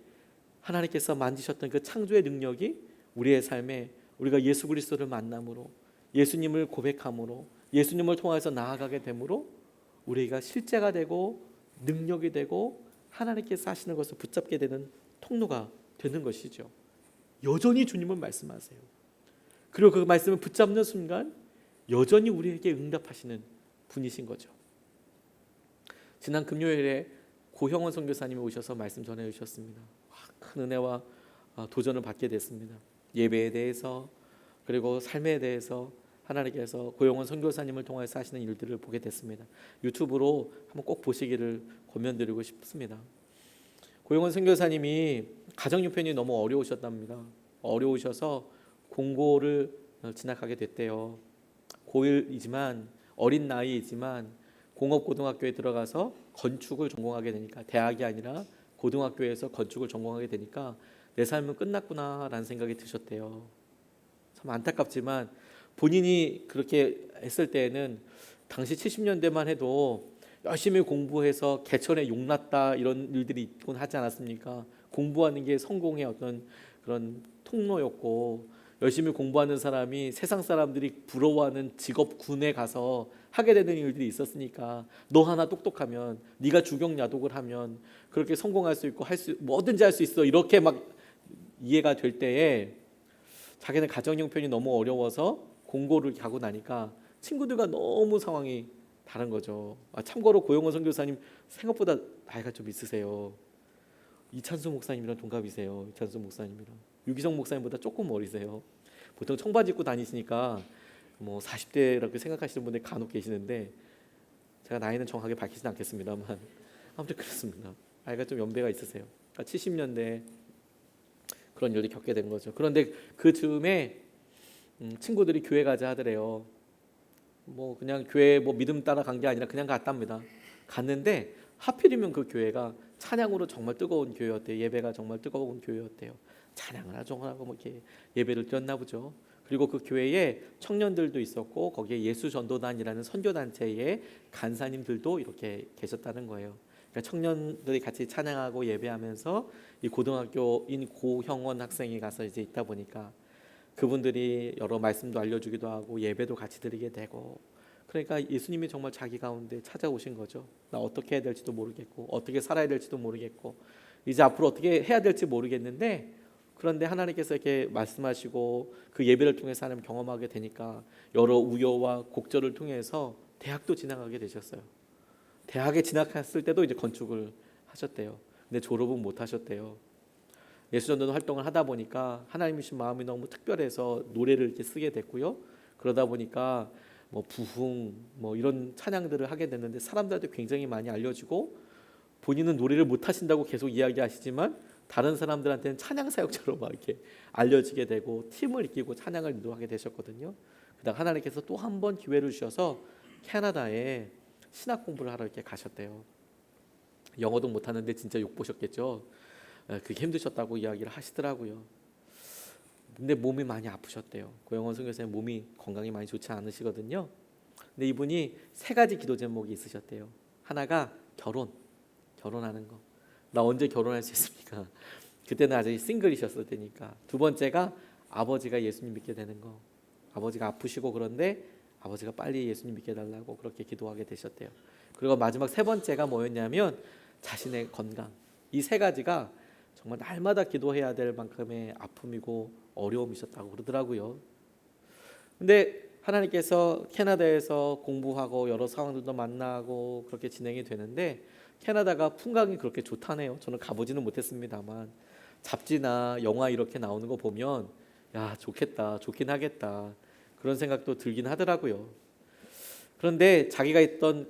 하나님께서 만드셨던 그 창조의 능력이 우리의 삶에 우리가 예수 그리스도를 만남으로 예수님을 고백함으로 예수님을 통해서 나아가게 되므로 우리가 실제가 되고 능력이 되고 하나님께서 하시는 것을 붙잡게 되는 통로가 되는 것이죠. 여전히 주님은 말씀하세요. 그리고 그 말씀을 붙잡는 순간 여전히 우리에게 응답하시는 분이신 거죠. 지난 금요일에 고형원 선교사님이 오셔서 말씀 전해 주셨습니다. 큰 은혜와 도전을 받게 됐습니다. 예배에 대해서 그리고 삶에 대해서 하나님께서 고형원 선교사님을 통해서 하시는 일들을 보게 됐습니다. 유튜브로 한번 꼭 보시기를 권면드리고 싶습니다. 고형원 선교사님이 가정 형편이 너무 어려우셨답니다. 어려우셔서 공고를 진학하게 됐대요. 고1이지만 어린 나이이지만 공업고등학교에 들어가서 건축을 전공하게 되니까, 대학이 아니라 고등학교에서 건축을 전공하게 되니까 내 삶은 끝났구나라는 생각이 드셨대요. 참 안타깝지만 본인이 그렇게 했을 때에는 당시 70년대만 해도 열심히 공부해서 개천에 용났다 이런 일들이 있곤 하지 않았습니까? 공부하는 게 성공의 어떤 그런 통로였고, 열심히 공부하는 사람이 세상 사람들이 부러워하는 직업 군에 가서 하게 되는 일들이 있었으니까 너 하나 똑똑하면, 네가 주경야독을 하면 그렇게 성공할 수 있고 뭐든지 할 수 있어, 이렇게 막 이해가 될 때에 자기는 가정 형편이 너무 어려워서 공고를 가고 나니까 친구들과 너무 상황이 다른 거죠. 참고로 고용원 선교사님 생각보다 나이가 좀 있으세요. 이찬수 목사님이랑 동갑이세요. 이찬수 목사님이랑 유기성 목사님보다 조금 어리세요. 보통 청바지 입고 다니시니까 뭐 40대라고 생각하시는 분들 간혹 계시는데, 제가 나이는 정확하게 밝히진 않겠습니다만 아무튼 그렇습니다. 나이가 좀 연배가 있으세요. 그러니까 70년대 그런 일을 겪게 된 거죠. 그런데 그 즈음에 친구들이 교회 가자 하더래요. 뭐 그냥 교회 뭐 믿음 따라 간 게 아니라 그냥 갔답니다. 갔는데 하필이면 그 교회가 찬양으로 정말 뜨거운 교회였대요. 예배가 정말 뜨거운 교회였대요. 찬양을 하고 뭐 이렇게 예배를 드렸나 보죠. 그리고 그 교회에 청년들도 있었고 거기에 예수전도단이라는 선교단체의 간사님들도 이렇게 계셨다는 거예요. 그러니까 청년들이 같이 찬양하고 예배하면서 이 고등학교인 고형원 학생이 가서 이제 있다 보니까 그분들이 여러 말씀도 알려주기도 하고 예배도 같이 드리게 되고, 그러니까 예수님이 정말 자기 가운데 찾아오신 거죠. 나 어떻게 해야 될지도 모르겠고 어떻게 살아야 될지도 모르겠고 이제 앞으로 어떻게 해야 될지 모르겠는데, 그런데 하나님께서 이렇게 말씀하시고 그 예배를 통해서 하나님 경험하게 되니까 여러 우여와 곡절을 통해서 대학도 진학하게 되셨어요. 대학에 진학했을 때도 이제 건축을 하셨대요. 근데 졸업은 못 하셨대요. 예수전도는 활동을 하다 보니까 하나님이 주신 마음이 너무 특별해서 노래를 이렇게 쓰게 됐고요. 그러다 보니까 뭐 부흥 뭐 이런 찬양들을 하게 됐는데 사람들한테 굉장히 많이 알려지고, 본인은 노래를 못 하신다고 계속 이야기하시지만 다른 사람들한테는 찬양 사역자로 막 이렇게 알려지게 되고 팀을 이끌고 찬양을 인도하게 되셨거든요. 그다음 하나님께서 또 한 번 기회를 주셔서 캐나다에 신학 공부를 하러 이렇게 가셨대요. 영어도 못 하는데 진짜 욕 보셨겠죠. 그게 힘드셨다고 이야기를 하시더라고요. 근데 몸이 많이 아프셨대요. 고영원 선교사님 몸이 건강이 많이 좋지 않으시거든요. 근데 이분이 세 가지 기도 제목이 있으셨대요. 하나가 결혼하는 거. 나 언제 결혼할 수 있습니까? 그때는 아직 싱글이셨을 때니까. 두 번째가 아버지가 예수님 믿게 되는 거. 아버지가 아프시고 그런데 아버지가 빨리 예수님 믿게 달라고 그렇게 기도하게 되셨대요. 그리고 마지막 세 번째가 뭐였냐면 자신의 건강. 이 세 가지가 정말 날마다 기도해야 될 만큼의 아픔이고 어려움이셨다고 그러더라고요. 근데 하나님께서 캐나다에서 공부하고 여러 상황들도 만나고 그렇게 진행이 되는데, 캐나다가 풍광이 그렇게 좋다네요. 저는 가보지는 못했습니다만 잡지나 영화 이렇게 나오는 거 보면 야, 좋겠다, 좋긴 하겠다, 그런 생각도 들긴 하더라고요. 그런데 자기가 있던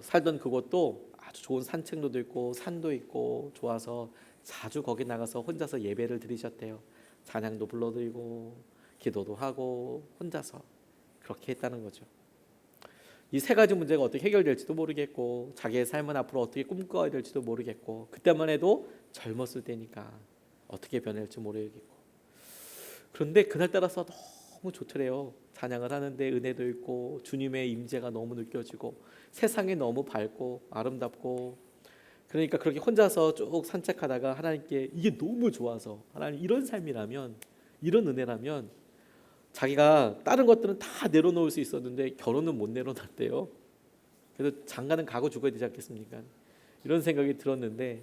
살던 그곳도 아주 좋은 산책로도 있고 산도 있고 좋아서 자주 거기 나가서 혼자서 예배를 드리셨대요. 찬양도 불러드리고 기도도 하고 혼자서 그렇게 했다는 거죠. 이 세 가지 문제가 어떻게 해결될지도 모르겠고 자기의 삶은 앞으로 어떻게 꿈꿔야 될지도 모르겠고, 그때만 해도 젊었을 때니까 어떻게 변할지 모르겠고, 그런데 그날따라서 너무 좋더래요. 찬양을 하는데 은혜도 있고 주님의 임재가 너무 느껴지고 세상이 너무 밝고 아름답고, 그러니까 그렇게 혼자서 쭉 산책하다가 하나님께 이게 너무 좋아서, 하나님 이런 삶이라면, 이런 은혜라면 자기가 다른 것들은 다 내려놓을 수 있었는데 결혼은 못 내려놨대요. 그래서 장가는 가고 죽어야 되지 않겠습니까? 이런 생각이 들었는데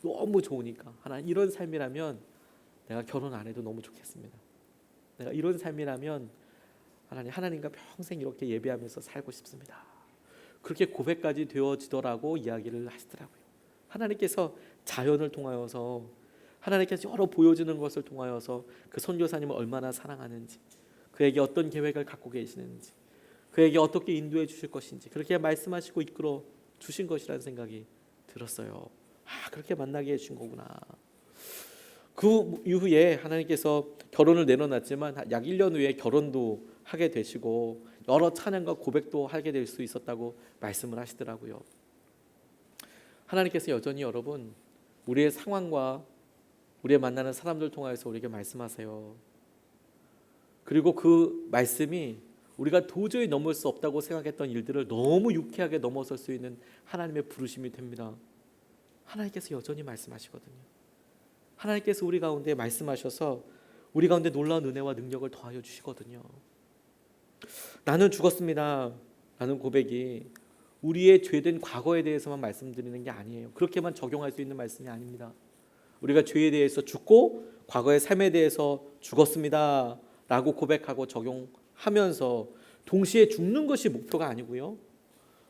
너무 좋으니까, 하나님 이런 삶이라면 내가 결혼 안 해도 너무 좋겠습니다. 내가 이런 삶이라면 하나님과 평생 이렇게 예배하면서 살고 싶습니다. 그렇게 고백까지 되어지더라고 이야기를 하시더라고요. 하나님께서 자연을 통하여서, 하나님께서 여러 보여주는 것을 통하여서 그 선교사님을 얼마나 사랑하는지, 그에게 어떤 계획을 갖고 계시는지, 그에게 어떻게 인도해 주실 것인지 그렇게 말씀하시고 이끌어 주신 것이라는 생각이 들었어요. 그렇게 만나게 해주신 거구나. 그 이후에 하나님께서 결혼을 내려놨지만 약 1년 후에 결혼도 하게 되시고 여러 찬양과 고백도 하게 될 수 있었다고 말씀을 하시더라고요. 하나님께서 여전히 여러분 우리의 상황과 우리의 만나는 사람들 통해서 우리에게 말씀하세요. 그리고 그 말씀이 우리가 도저히 넘을 수 없다고 생각했던 일들을 너무 유쾌하게 넘어설 수 있는 하나님의 부르심이 됩니다. 하나님께서 여전히 말씀하시거든요. 하나님께서 우리 가운데 말씀하셔서 우리 가운데 놀라운 은혜와 능력을 더하여 주시거든요. 나는 죽었습니다 라는 고백이 우리의 죄된 과거에 대해서만 말씀드리는 게 아니에요. 그렇게만 적용할 수 있는 말씀이 아닙니다. 우리가 죄에 대해서 죽고 과거의 삶에 대해서 죽었습니다 라고 고백하고 적용하면서 동시에 죽는 것이 목표가 아니고요,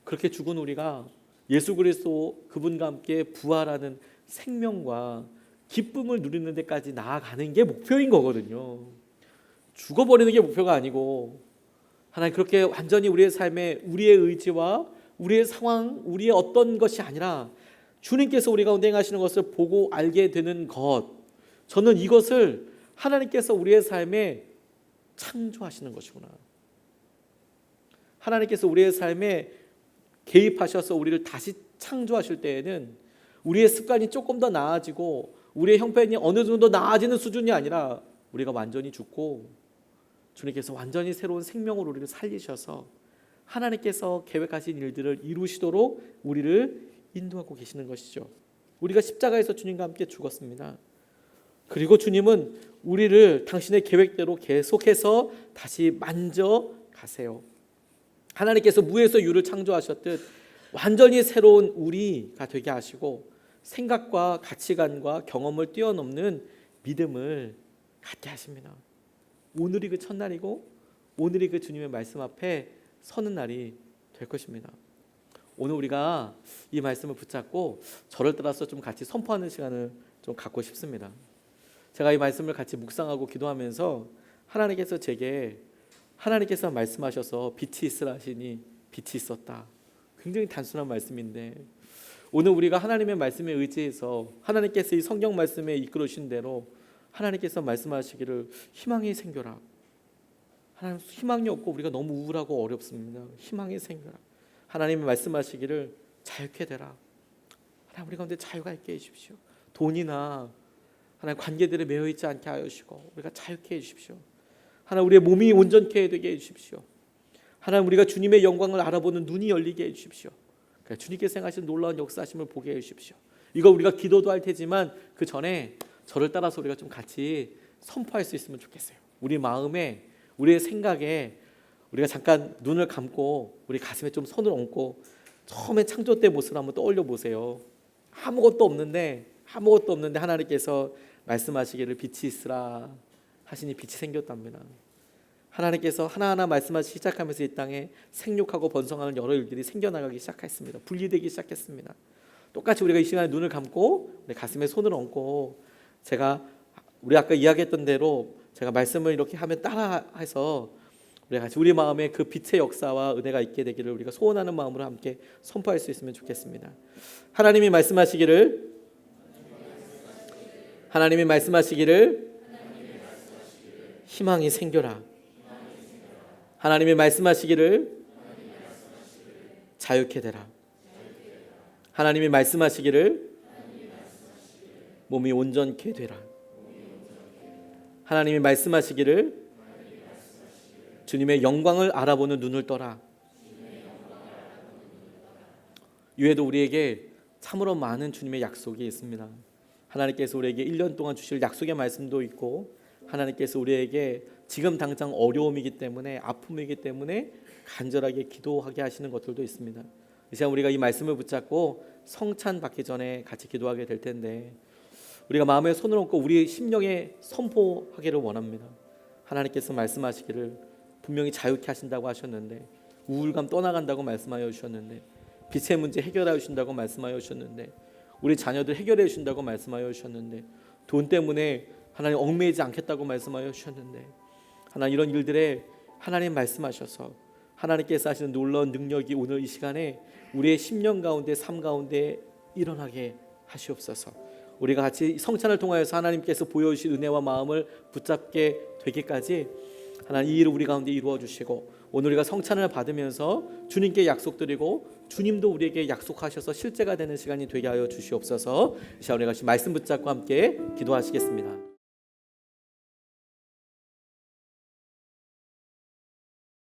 그렇게 죽은 우리가 예수 그리스도 그분과 함께 부활하는 생명과 기쁨을 누리는 데까지 나아가는 게 목표인 거거든요. 죽어버리는 게 목표가 아니고, 하나님 그렇게 완전히 우리의 삶에 우리의 의지와 우리의 상황, 우리의 어떤 것이 아니라 주님께서 우리 가운데 행하시는 것을 보고 알게 되는 것, 저는 이것을 하나님께서 우리의 삶에 창조하시는 것이구나. 하나님께서 우리의 삶에 개입하셔서 우리를 다시 창조하실 때에는 우리의 습관이 조금 더 나아지고 우리의 형편이 어느 정도 나아지는 수준이 아니라 우리가 완전히 죽고 주님께서 완전히 새로운 생명으로 우리를 살리셔서 하나님께서 계획하신 일들을 이루시도록 우리를 인도하고 계시는 것이죠. 우리가 십자가에서 주님과 함께 죽었습니다. 그리고 주님은 우리를 당신의 계획대로 계속해서 다시 만져 가세요. 하나님께서 무에서 유를 창조하셨듯 완전히 새로운 우리가 되게 하시고 생각과 가치관과 경험을 뛰어넘는 믿음을 갖게 하십니다. 오늘이 그 첫날이고 오늘이 그 주님의 말씀 앞에 서는 날이 될 것입니다. 오늘 우리가 이 말씀을 붙잡고 저를 따라서 좀 같이 선포하는 시간을 좀 갖고 싶습니다. 제가 이 말씀을 같이 묵상하고 기도하면서 하나님께서 제게 하나님께서 말씀하셔서 빛이 있으라 하시니 빛이 있었다. 굉장히 단순한 말씀인데 오늘 우리가 하나님의 말씀에 의지해서 하나님께서 이 성경 말씀에 이끌으신 대로 하나님께서 말씀하시기를 희망이 생겨라. 하나님 희망이 없고 우리가 너무 우울하고 어렵습니다. 희망이 생겨라. 하나님이 말씀하시기를 자유케 되라. 하나님 우리 가운데 자유가 있게 해주십시오. 돈이나 하나님 관계들에 매여 있지 않게 하시고 우리가 자유케 해주십시오. 하나님 우리의 몸이 온전케 되게 해주십시오. 하나님 우리가 주님의 영광을 알아보는 눈이 열리게 해주십시오. 그러니까 주님께서 행하신 놀라운 역사하심을 보게 해주십시오. 이거 우리가 기도도 할 테지만 그 전에 저를 따라서 우리가 좀 같이 선포할 수 있으면 좋겠어요. 우리 마음에 우리의 생각에 우리가 잠깐 눈을 감고 우리 가슴에 좀 손을 얹고 처음에 창조 때 모습을 한번 떠올려 보세요. 아무것도 없는데 하나님께서 말씀하시기를 빛이 있으라 하시니 빛이 생겼답니다. 하나님께서 하나하나 말씀하시기 시작하면서 이 땅에 생육하고 번성하는 여러 일들이 생겨나가기 시작했습니다. 분리되기 시작했습니다. 똑같이 우리가 이 시간에 눈을 감고 우리 가슴에 손을 얹고 우리 아까 이야기했던 대로 제가 말씀을 이렇게 하면 따라해서 우리가 같이 우리 마음에 그 빛의 역사와 은혜가 있게 되기를 우리가 소원하는 마음으로 함께 선포할 수 있으면 좋겠습니다. 하나님이 말씀하시기를 희망이 생겨라. 하나님이 말씀하시기를 자유케 되라. 하나님이 말씀하시기를 몸이 온전케 되라. 하나님이 말씀하시기를 주님의 영광을 알아보는 눈을 떠라. 이외에도 우리에게 참으로 많은 주님의 약속이 있습니다. 하나님께서 우리에게 1년 동안 주실 약속의 말씀도 있고 하나님께서 우리에게 지금 당장 어려움이기 때문에 아픔이기 때문에 간절하게 기도하게 하시는 것들도 있습니다. 이 시간 우리가 이 말씀을 붙잡고 성찬 받기 전에 같이 기도하게 될 텐데 우리가 마음에 손을 얹고 우리 심령에 선포하기를 원합니다. 하나님께서 말씀하시기를 분명히 자유케 하신다고 하셨는데 우울감 떠나간다고 말씀하여 주셨는데 빛의 문제 해결하여 주신다고 말씀하여 주셨는데 우리 자녀들 해결해 주신다고 말씀하여 주셨는데 돈 때문에 하나님 얽매이지 않겠다고 말씀하여 주셨는데 하나님 이런 일들에 하나님 말씀하셔서 하나님께서 하시는 놀라운 능력이 오늘 이 시간에 우리의 심령 가운데 삶 가운데 일어나게 하시옵소서. 우리가 같이 성찬을 통하여서 하나님께서 보여주신 은혜와 마음을 붙잡게 되기까지 하나님 이 일을 우리 가운데 이루어 주시고 오늘 우리가 성찬을 받으면서 주님께 약속드리고 주님도 우리에게 약속하셔서 실제가 되는 시간이 되게 하여 주시옵소서. 이 시간 우리가 말씀 붙잡고 함께 기도하시겠습니다.